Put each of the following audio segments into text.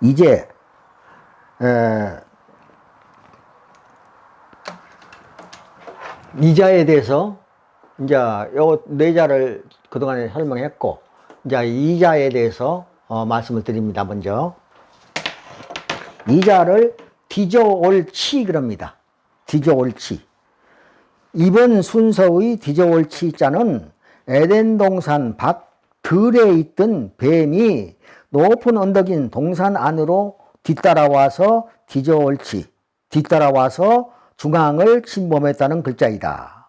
이제 이자에 대해서 이제 요 네 자를 그동안에 설명했고, 이제 이자에 대해서 말씀을 드립니다. 먼저 이자를 디저옳지 그럽니다. 디저옳지. 이번 순서의 디저옳지 자는 에덴 동산 밖 들에 있던 뱀이 높은 언덕인 동산 안으로 뒤따라와서 중앙을 침범했다는 글자이다.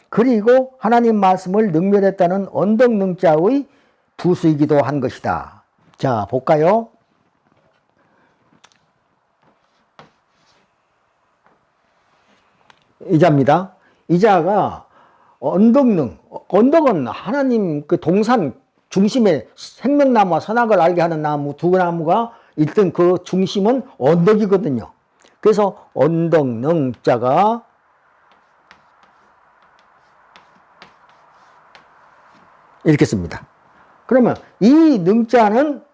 그리고 하나님 말씀을 능멸했다는 언덕 능자의 부수이기도 한 것이다. 자, 볼까요? 이자입니다. 이자가 언덕은 하나님 그 동산 중심에 생명나무와 선악을 알게 하는 나무 두 나무가 있던 그 중심은 언덕이거든요. 그래서 언덕 능자가 이렇게 씁니다. 그러면 이 능자는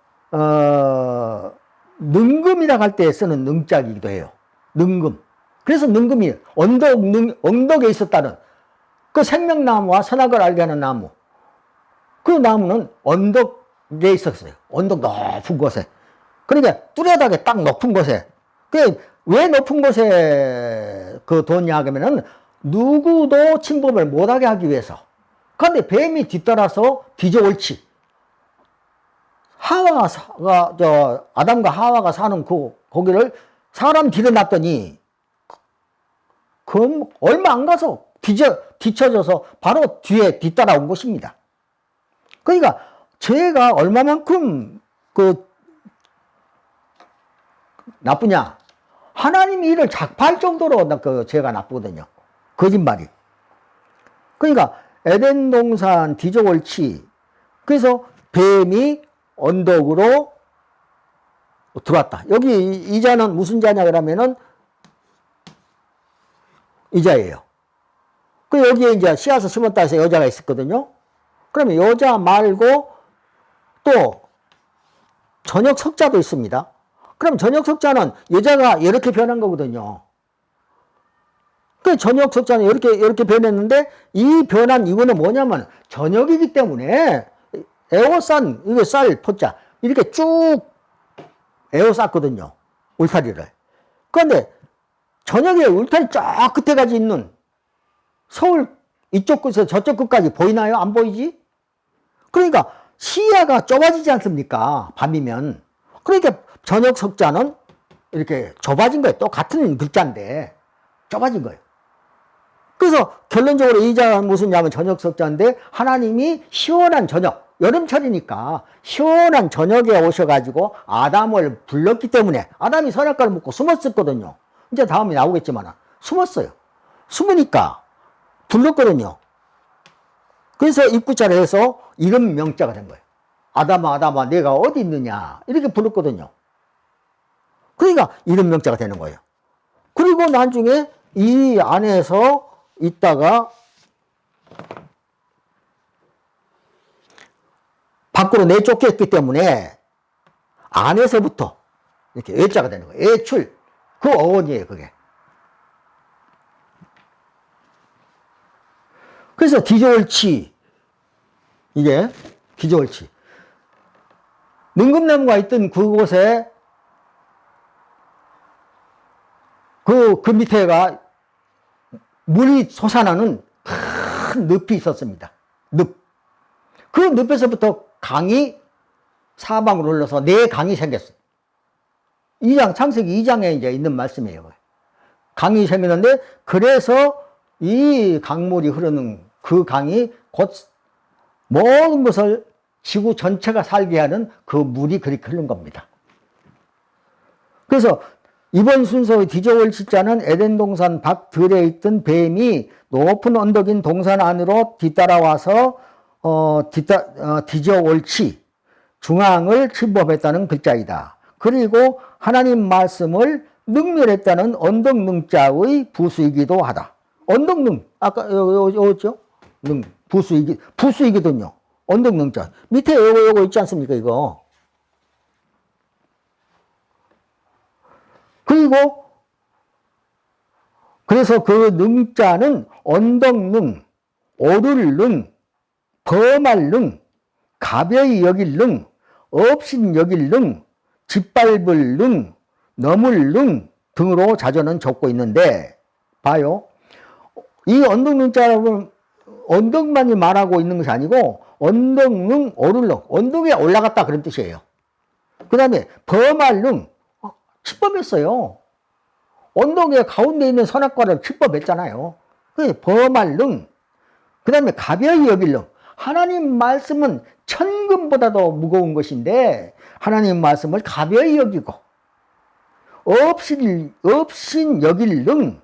능금이라고 할 때 쓰는 능자이기도 해요. 능금. 그래서 능금이 언덕에 있었다는 그 생명나무와 선악을 알게 하는 나무. 그 나무는 언덕에 있었어요. 언덕 높은 곳에. 그러니까 뚜렷하게 딱 높은 곳에. 왜 높은 곳에 그 뒀냐 하면은 누구도 침범을 못하게 하기 위해서. 그런데 뱀이 뒤따라서 뒤져옳지. 아담과 하와가 사는 거기를 사람 들여놨더니 그 얼마 안 가서 뒤쳐져서 바로 뒤에 뒤따라온 것입니다. 그러니까 죄가 얼마만큼 나쁘냐? 하나님이 이를 작파할 정도로 그 죄가 나쁘거든요. 거짓말이. 그러니까 에덴 동산 뒤져옳지. 그래서 뱀이 언덕으로 들어왔다. 여기 이자는 무슨 자냐 그러면은 이자예요. 그 여기에 이제 씨앗을 심었다 해서 여자가 있었거든요. 그러면 여자 말고 또 저녁 석자도 있습니다. 그럼 저녁 석자는 여자가 이렇게 변한 거거든요. 그 저녁 석자는 이렇게 변했는데 이 변한 이유는 뭐냐면 저녁이기 때문에 에워싼 이게 쌀 포자 이렇게 쭉 에워쌌거든요. 울타리를. 그런데 저녁에 울타리 쫙 끝에까지 있는 서울 이쪽 끝에서 저쪽 끝까지 보이나요? 안 보이지? 그러니까 시야가 좁아지지 않습니까? 밤이면. 그러니까 저녁 석자는 이렇게 좁아진 거예요. 또 같은 글자인데 좁아진 거예요. 그래서 결론적으로 이자는 무슨냐면 저녁 석자인데 하나님이 시원한 저녁, 여름철이니까 시원한 저녁에 오셔가지고 아담을 불렀기 때문에 아담이 선악과를 먹고 숨었었거든요. 이제 다음에 나오겠지만 숨었어요. 숨으니까 불렀거든요. 그래서 입구자를 해서 이름 명자가 된 거예요. 아담아 아담아 내가 어디 있느냐 이렇게 불렀거든요. 그러니까 이름 명자가 되는 거예요. 그리고 나중에 이 안에서 있다가 밖으로 내쫓겼기 때문에 안에서부터 이렇게 애자가 되는 거예요. 애출. 그 어원이에요, 그게. 그래서 디저옳지. 이게 디저옳지. 능금나무가 있던 그곳에 그 밑에가 물이 솟아나는 큰 늪이 있었습니다. 늪. 그 늪에서부터 강이 사방으로 흘러서 네 강이 생겼어요. 창세기 2장에 이제 있는 말씀이에요. 강이 생겼는데, 그래서 이 강물이 흐르는 그 강이 곧 모든 것을 지구 전체가 살게 하는 그 물이 그렇게 흐른 겁니다. 그래서 이번 순서의 디저옳지 자는 에덴 동산 밖 들에 있던 뱀이 높은 언덕인 동산 안으로 뒤따라와서 디저옳지 중앙을 침범했다는 글자이다. 그리고 하나님 말씀을 능멸했다는 언덕 능자의 부수이기도 하다. 언덕 능 아까 요거죠? 능 부수이거든요. 언덕 능자 밑에 요거 있지 않습니까? 이거 그리고 그래서 그 능자는 언덕능, 오를 능, 범할 능, 가벼이 여길 능, 없인 여길 능, 짓밟을 능, 넘을 능 등으로 자전은 적고 있는데, 봐요. 이 언덕능자는 언덕만이 말하고 있는 것이 아니고 언덕능, 오를 능, 언덕에 올라갔다 그런 뜻이에요. 그 다음에 범할 능, 치법했어요. 언덕의 가운데 있는 선악과를 치법했잖아요. 그게 범할 능. 그 다음에 가벼이 여길 능. 하나님 말씀은 천금보다도 무거운 것인데 하나님 말씀을 가벼이 여기고 없인 여길 능.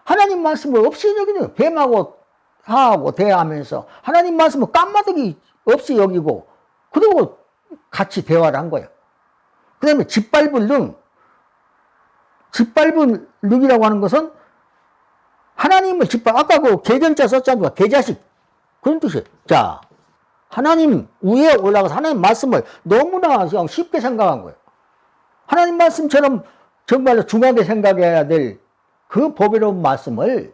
하나님 말씀을 없이 여기는 뱀하고 하하고 대화하면서 하나님 말씀을 깜마득이 없이 여기고 그리고 같이 대화를 한 거예요. 그 다음에 짓밟을 능. 짓밟은 능이라고 하는 것은 하나님을 아까 그 개견자 썼잖아요. 개자식. 그런 뜻이에요. 자, 하나님 위에 올라가서 하나님 말씀을 너무나 쉽게 생각한 거예요. 하나님 말씀처럼 정말로 중하게 생각해야 될 그 보배로운 말씀을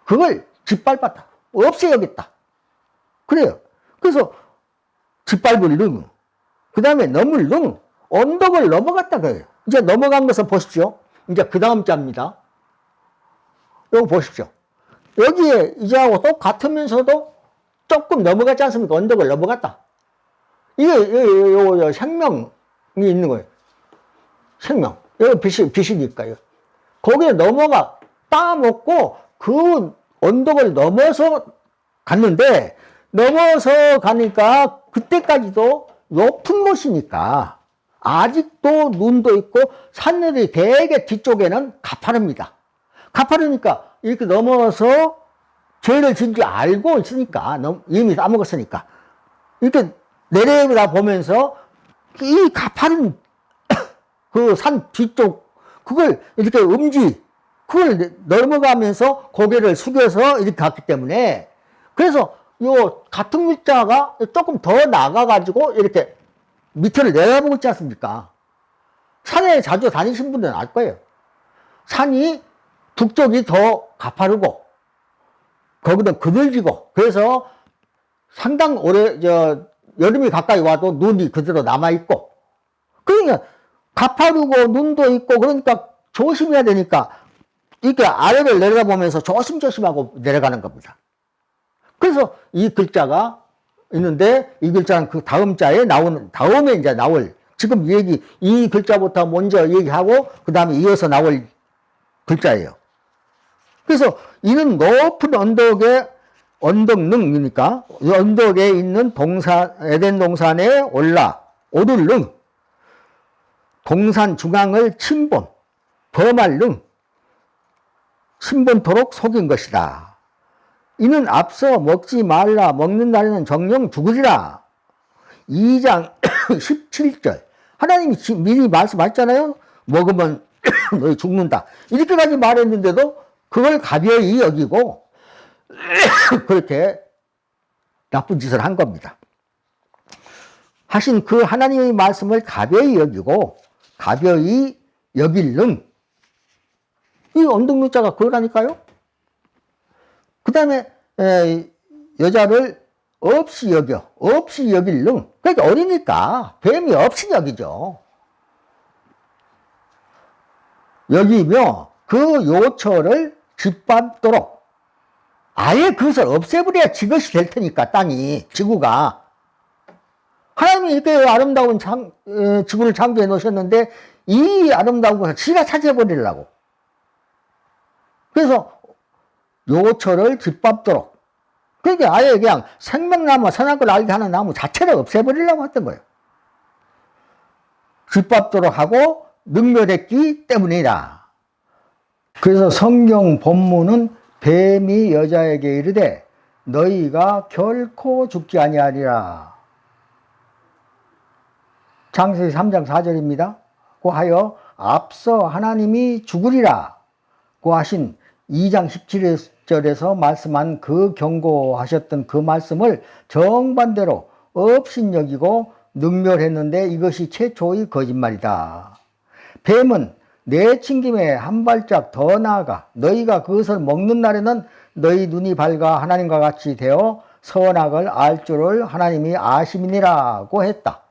그걸 짓밟았다. 없애 여겼다. 그래요. 그래서 짓밟을 능. 그 다음에 넘을 능. 언덕을 넘어갔다 그래요. 이제 넘어간 것을 보십시오. 이제 그 다음 자입니다. 이거 보십시오. 여기에 이제하고 똑같으면서도 조금 넘어갔지 않습니까? 언덕을 넘어갔다. 이게 생명이 있는 거예요. 생명. 여기 빛이니까요. 거기에 넘어가 따먹고 그 언덕을 넘어서 갔는데 넘어서 가니까 그때까지도 높은 곳이니까 아직도 눈도 있고 산들이 되게 뒤쪽에는 가파릅니다. 가파르니까 이렇게 넘어서 죄를 지은 줄 알고 있으니까 이미 따먹었으니까 이렇게 내려다 보면서 이 가파른 그 산 뒤쪽 그걸 이렇게 그걸 넘어가면서 고개를 숙여서 이렇게 갔기 때문에 그래서 요 같은 글자가 조금 더 나가가지고 이렇게 밑을 내려보고 있지 않습니까? 산에 자주 다니신 분들은 알 거예요. 산이 북쪽이 더 가파르고 거기는 그늘지고 그래서 상당 오래 여름이 가까이 와도 눈이 그대로 남아있고 그러니까 가파르고 눈도 있고 그러니까 조심해야 되니까 이렇게 아래를 내려다보면서 조심조심하고 내려가는 겁니다. 그래서 이 글자가 있는데 이 글자는 그 다음 자에 다음에 이제 나올 지금 이 글자부터 먼저 얘기하고 그 다음에 이어서 나올 글자예요. 그래서 이는 높은 언덕능이니까 언덕에 있는 에덴 동산에 오를 능, 동산 중앙을 범할 능, 침범토록 속인 것이다. 이는 앞서 먹지 말라 먹는 날에는 정령 죽으리라. 2장 17절 하나님이 미리 말씀하셨잖아요. 먹으면 너희 죽는다. 이렇게까지 말했는데도 그걸 가벼이 여기고 그렇게 나쁜 짓을 한 겁니다. 하신 그 하나님의 말씀을 가벼이 여기고 가벼이 여길 능. 이 언덕능자가 그거라니까요. 그 다음에 여자를 없이 여길 능. 그러니까 어리니까 뱀이 없이 여기죠. 여기며 그 요처를 짓밟도록 아예 그것을 없애버려야 지것이 될 테니까 지구가 하나님이 이렇게 아름다운 지구를 창조해 놓으셨는데 이 아름다운 것을 지가 차지해버리려고 그래서 요처를 짓밟도록 그러니까 아예 그냥 생명나무 선악을 알게 하는 나무 자체를 없애버리려고 했던 거예요. 짓밟도록 하고 능멸했기 때문이다. 그래서 성경 본문은 뱀이 여자에게 이르되 너희가 결코 죽지 아니하리라. 창세기 3장 4절입니다. 고하여 앞서 하나님이 죽으리라 고 하신 2장 17절에서 말씀한 그 경고하셨던 그 말씀을 정반대로 업신여기고 능멸했는데 이것이 최초의 거짓말이다. 뱀은 내친김에 한 발짝 더 나아가 너희가 그것을 먹는 날에는 너희 눈이 밝아 하나님과 같이 되어 선악을 알 줄을 하나님이 아심이니라고 했다.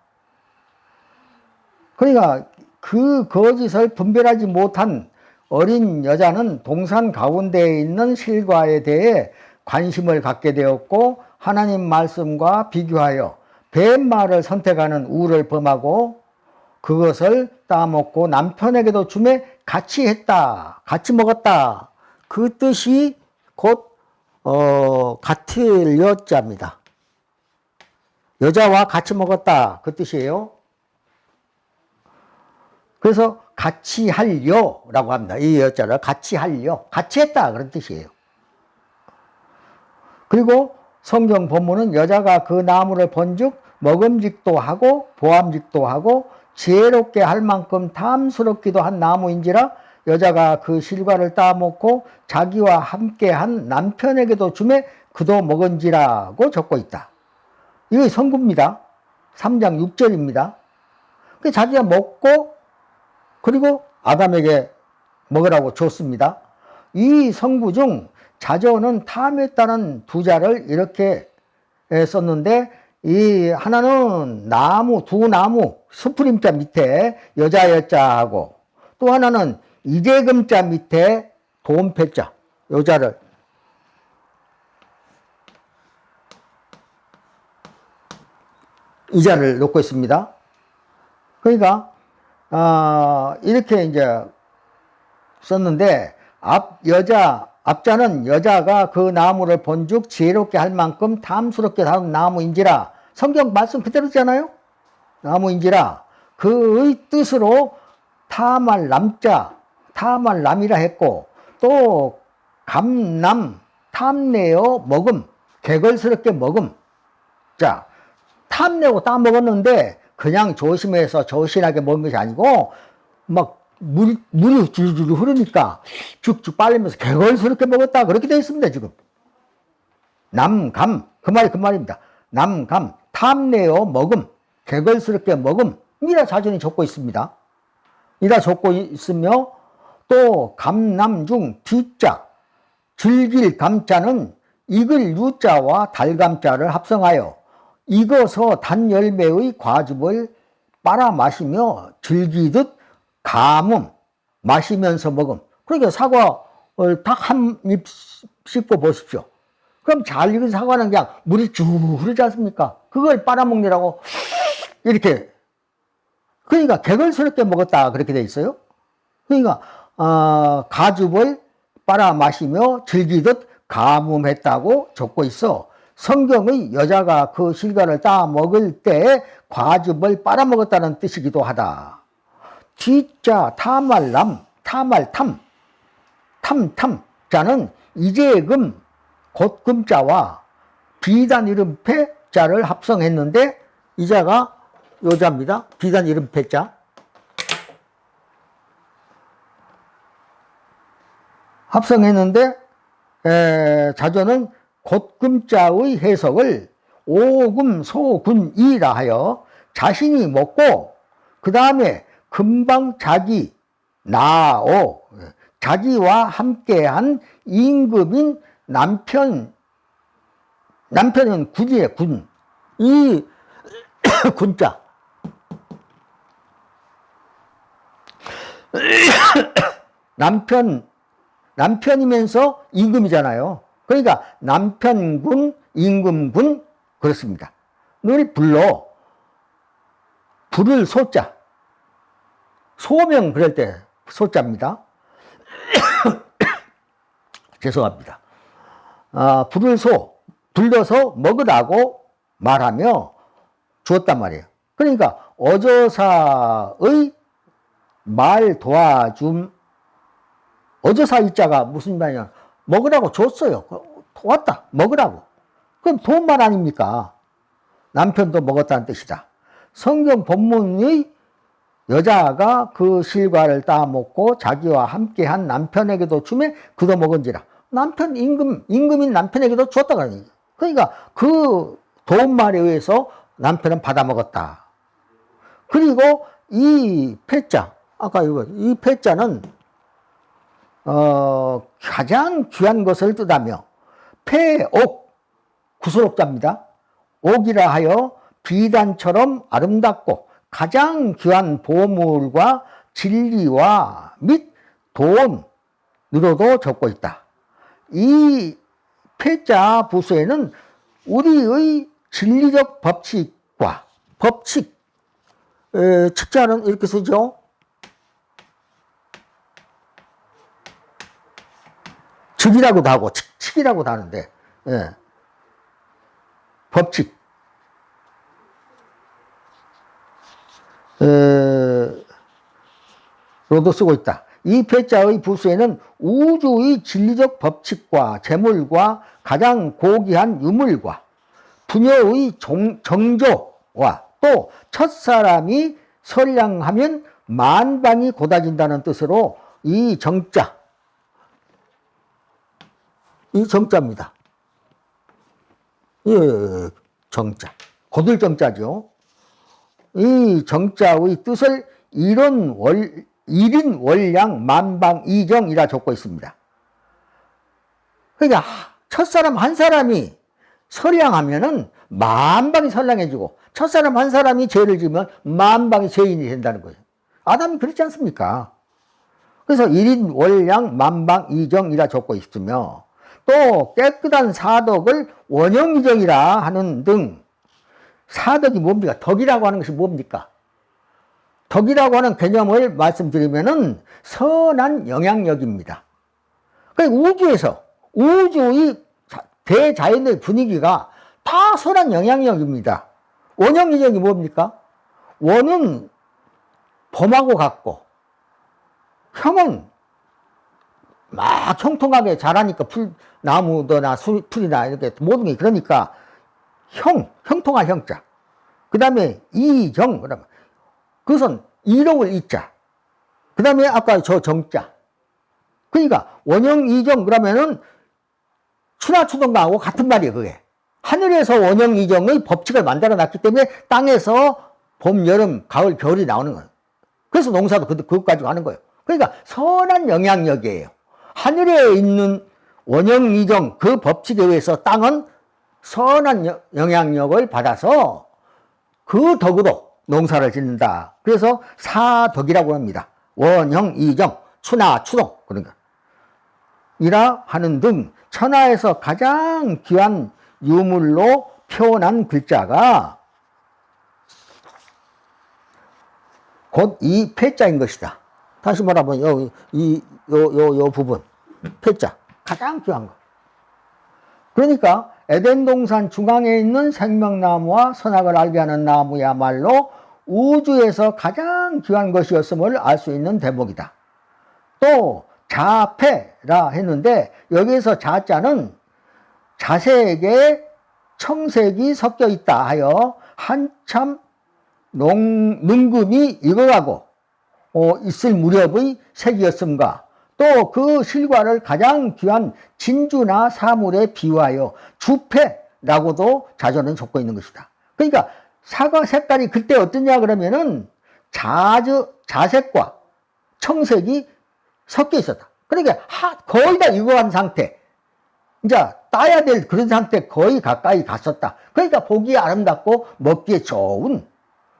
그러니까 그 거짓을 분별하지 못한 어린 여자는 동산 가운데에 있는 실과에 대해 관심을 갖게 되었고 하나님 말씀과 비교하여 뱀말을 선택하는 우를 범하고 그것을 따먹고 남편에게도 주매 같이 했다. 같이 먹었다. 그 뜻이 곧 같을 여자입니다. 여자와 같이 먹었다. 그 뜻이에요. 그래서 같이 할려라고 합니다. 이 여자를 같이 할려. 같이 했다. 그런 뜻이에요. 그리고 성경 본문은 여자가 그 나무를 본즉 먹음직도 하고 보암직도 하고 지혜롭게 할 만큼 탐스럽기도 한 나무인지라 여자가 그 실과를 따먹고 자기와 함께한 남편에게도 주매 그도 먹은지라고 적고 있다. 이거 선구입니다. 3장 6절입니다. 자기가 먹고 그리고 아담에게 먹으라고 줬습니다. 이 선구 중 자저는 탐에 따른 두 자를 이렇게 썼는데 이 하나는 나무, 두 나무, 스프림자 밑에 여자하고 또 하나는 이재금자 밑에 도움패자, 여자를 이자를 놓고 있습니다. 그러니까 이렇게 이제 썼는데 앞자는 여자가 그 나무를 본즉 지혜롭게 할 만큼 탐스럽게 다룬 나무인지라 성경 말씀 그대로잖아요. 나무인지라 그의 뜻으로 탐할 남이라 했고 또 감남 탐내어 먹음 개걸스럽게 먹음. 자, 탐내고 따먹었는데 그냥 조심해서 조신하게 먹은 것이 아니고 막 물이 줄줄 흐르니까 쭉쭉 빨리면서 개걸스럽게 먹었다. 그렇게 되어 있습니다, 지금. 남감. 그 말입니다. 남감. 탐내어 먹음. 개걸스럽게 먹음. 이라 자전이 적고 있습니다. 이라 적고 있으며 또 감남 중 뒤자. 즐길 감자는 익을 유자와 달감자를 합성하여 익어서 단 열매의 과즙을 빨아 마시며 즐기듯 감음, 마시면서 먹음. 그러니까 사과를 딱 한 입 씹고 보십시오. 그럼 잘 익은 사과는 그냥 물이 쭉 흐르지 않습니까? 그걸 빨아먹느라고 이렇게. 그러니까 개걸스럽게 먹었다. 그렇게 돼 있어요. 그러니까 가즙을 빨아 마시며 즐기듯 감음했다고 적고 있어. 성경의 여자가 그 실과를 따 먹을 때 과즙을 빨아먹었다는 뜻이기도 하다. 뒤자 탐할남, 탐할탐, 탐탐자는 이재금, 곧금자와 비단 이름패 자를 합성했는데 이 자가 여자입니다. 비단 이름패 자. 합성했는데 자전은 곧금자의 해석을 오금소군이라 하여 자신이 먹고 그 다음에 금방 자기와 함께한 임금인 남편은 군이에요. 군. 이 군자 남편이면서 임금이잖아요. 그러니까 남편군, 임금군 그렇습니다. 늘 불을 소자. 소명 그럴 때 소자입니다. 죄송합니다. 불을 불러서 먹으라고 말하며 주었단 말이에요. 그러니까 어저사의 말 도와줌, 어저사 이자가 무슨 말이냐, 먹으라고 줬어요. 왔다, 먹으라고. 그럼 도움말 아닙니까? 남편도 먹었다는 뜻이다. 성경 본문의 여자가 그 실과를 따먹고 자기와 함께한 남편에게도 주매 그도 먹은지라. 임금인 남편에게도 줬다 그러니. 그러니까 그 도움말에 의해서 남편은 받아먹었다. 그리고 이 패자, 아까 이 패자는 가장 귀한 것을 뜻하며 패옥 구슬옥자입니다. 옥이라 하여 비단처럼 아름답고 가장 귀한 보물과 진리와 및 돈으로도 적고 있다. 이 패자 부수에는 우리의 진리적 법칙과 법칙, 측자는 이렇게 쓰죠. 즉이라고도 하고 칙이라고도 하는데, 예. 법칙, 로도 쓰고 있다. 이 패자의 부수에는 우주의 진리적 법칙과 재물과 가장 고귀한 유물과 부녀의 정조와 또 첫사람이 선량하면 만방이 고다진다는 뜻으로 이 정자, 이 정자입니다. 예, 정자. 고들 정자죠. 이 정자의 뜻을 일인 월량 만방이정이라 적고 있습니다. 그러니까 첫사람 한 사람이 선량하면은 만방이 선량해지고 첫사람 한 사람이 죄를 지으면 만방이 죄인이 된다는 거예요. 아담이 그렇지 않습니까? 그래서 일인 월량 만방이정이라 적고 있으며 또 깨끗한 사덕을 원형이정이라 하는 등 사덕이 뭡니까? 덕이라고 하는 것이 뭡니까? 덕이라고 하는 개념을 말씀드리면은 선한 영향력입니다. 그러니까 우주에서 우주의 대자연의 분위기가 다 선한 영향력입니다. 원형이정이 뭡니까? 원은 봄하고 같고 형은 막 형통하게 자라니까 나무나 풀이나 이렇게 모든 게 그러니까 형통한 형자. 그 다음에 이정, 그러면 그것은 이로울 이자. 그 다음에 아까 저 정자. 그러니까 원형 이정 그러면은 추나추동강하고 같은 말이에요, 그게. 하늘에서 원형 이정의 법칙을 만들어 놨기 때문에 땅에서 봄, 여름, 가을, 겨울이 나오는 거예요. 그래서 농사도 그것 가지고 하는 거예요. 그러니까 선한 영향력이에요. 하늘에 있는 원형 이정 그 법칙에 의해서 땅은 선한 영향력을 받아서 그 덕으로 농사를 짓는다. 그래서 사덕이라고 합니다. 원형 이정, 추나 추동 그러니까 이라 하는 등 천하에서 가장 귀한 유물로 표현한 글자가 곧 이 패자인 것이다. 다시 말하면 요 부분 패자 가장 귀한 거. 그러니까 에덴 동산 중앙에 있는 생명나무와 선악을 알게 하는 나무야말로 우주에서 가장 귀한 것이었음을 알 수 있는 대목이다. 또 자패라 했는데 여기에서 자자는 자색에 청색이 섞여 있다 하여 한참 능금이 익어가고 있을 무렵의 색이었음과 또 그 실과를 가장 귀한 진주나 사물에 비유하여 주패라고도 자전은 적고 있는 것이다. 그러니까 사과 색깔이 그때 어떠냐 그러면은 자색과 청색이 섞여 있었다. 그러니까 거의 다 익어간 상태. 이제 따야 될 그런 상태 거의 가까이 갔었다. 그러니까 보기에 아름답고 먹기에 좋은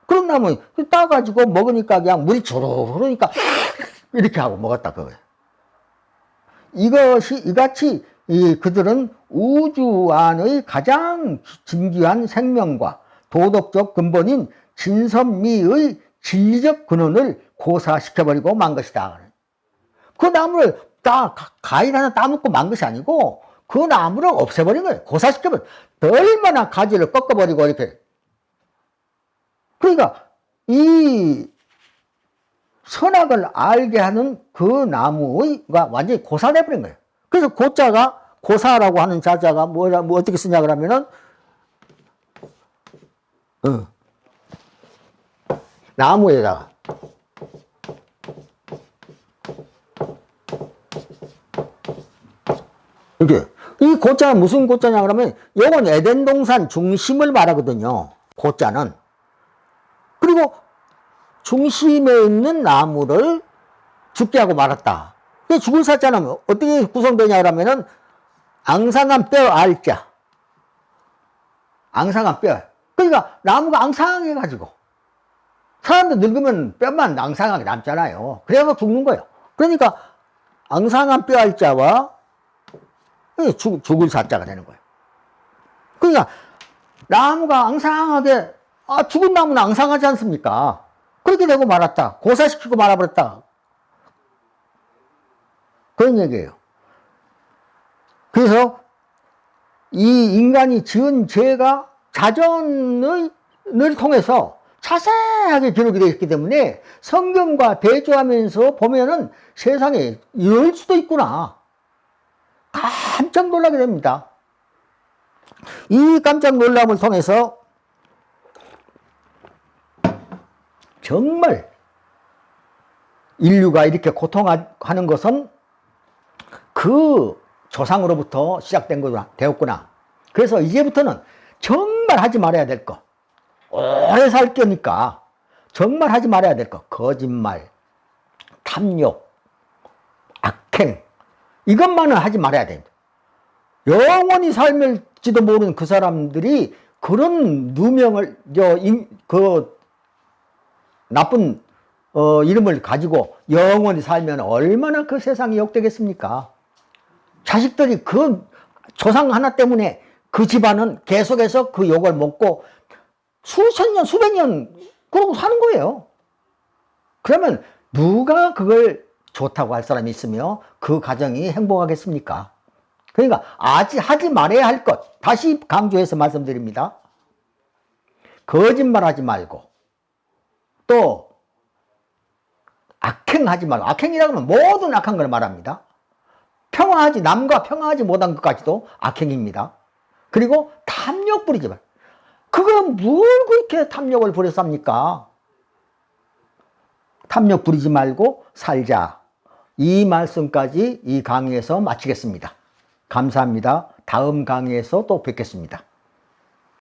그런 나무 따가지고 먹으니까 그냥 물이 주르르 흐르니까 이렇게 하고 먹었다 그거예요. 이같이 그들은 우주 안의 가장 진귀한 생명과 도덕적 근본인 진선미의 진리적 근원을 고사시켜버리고 만 것이다. 그 나무를 가위 하나 따먹고 만 것이 아니고 그 나무를 없애버린 거예요. 고사시켜버린 얼마나 가지를 꺾어버리고 이렇게. 그러니까 이 선악을 알게 하는 그 나무가 완전히 고사돼버린 거예요. 그래서 고자가 고사라고 하는 자자가 뭐 어떻게 쓰냐 그러면은 나무에다가 이렇게 이 고자는 무슨 고자냐 그러면 이건 에덴 동산 중심을 말하거든요. 고자는. 그리고 중심에 있는 나무를 죽게 하고 말았다. 죽은 사자는 어떻게 구성되냐 그러면은 앙상한 뼈 알자. 앙상한 뼈. 그러니까 나무가 앙상해가지고 사람도 늙으면 뼈만 앙상하게 남잖아요. 그래서 죽는 거예요. 그러니까 앙상한 뼈 알자와 죽을 사자가 되는 거예요. 그러니까 나무가 앙상하게 죽은 나무는 앙상하지 않습니까? 그렇게 되고 말았다. 고사시키고 말아버렸다. 그런 얘기예요. 그래서 이 인간이 지은 죄가 자전을 통해서 자세하게 기록이 되어 있기 때문에 성경과 대조하면서 보면은 세상에 이럴 수도 있구나. 깜짝 놀라게 됩니다. 이 깜짝 놀람을 통해서 정말 인류가 이렇게 고통하는 것은 그 조상으로부터 시작된 거구나, 되었구나. 그래서 이제부터는 정말 하지 말아야 될 것. 오래 살 거니까 정말 하지 말아야 될 것. 거짓말, 탐욕, 악행. 이것만은 하지 말아야 됩니다. 영원히 살면지도 모르는 그 사람들이 그런 누명을, 나쁜 이름을 가지고 영원히 살면 얼마나 그 세상이 욕되겠습니까? 자식들이 그 조상 하나 때문에 그 집안은 계속해서 그 욕을 먹고 수천 년, 수백 년 그러고 사는 거예요. 그러면 누가 그걸 좋다고 할 사람이 있으며 그 가정이 행복하겠습니까? 그러니까 하지 말아야 할 것, 다시 강조해서 말씀드립니다. 거짓말하지 말고 또 악행하지 말고, 악행이라고 하면 모든 악한 걸 말합니다. 남과 평화하지 못한 것까지도 악행입니다. 그리고 탐욕 부리지 말고. 그건 뭘 그렇게 탐욕을 부렸습니까? 탐욕 부리지 말고 살자. 이 말씀까지 이 강의에서 마치겠습니다. 감사합니다. 다음 강의에서 또 뵙겠습니다.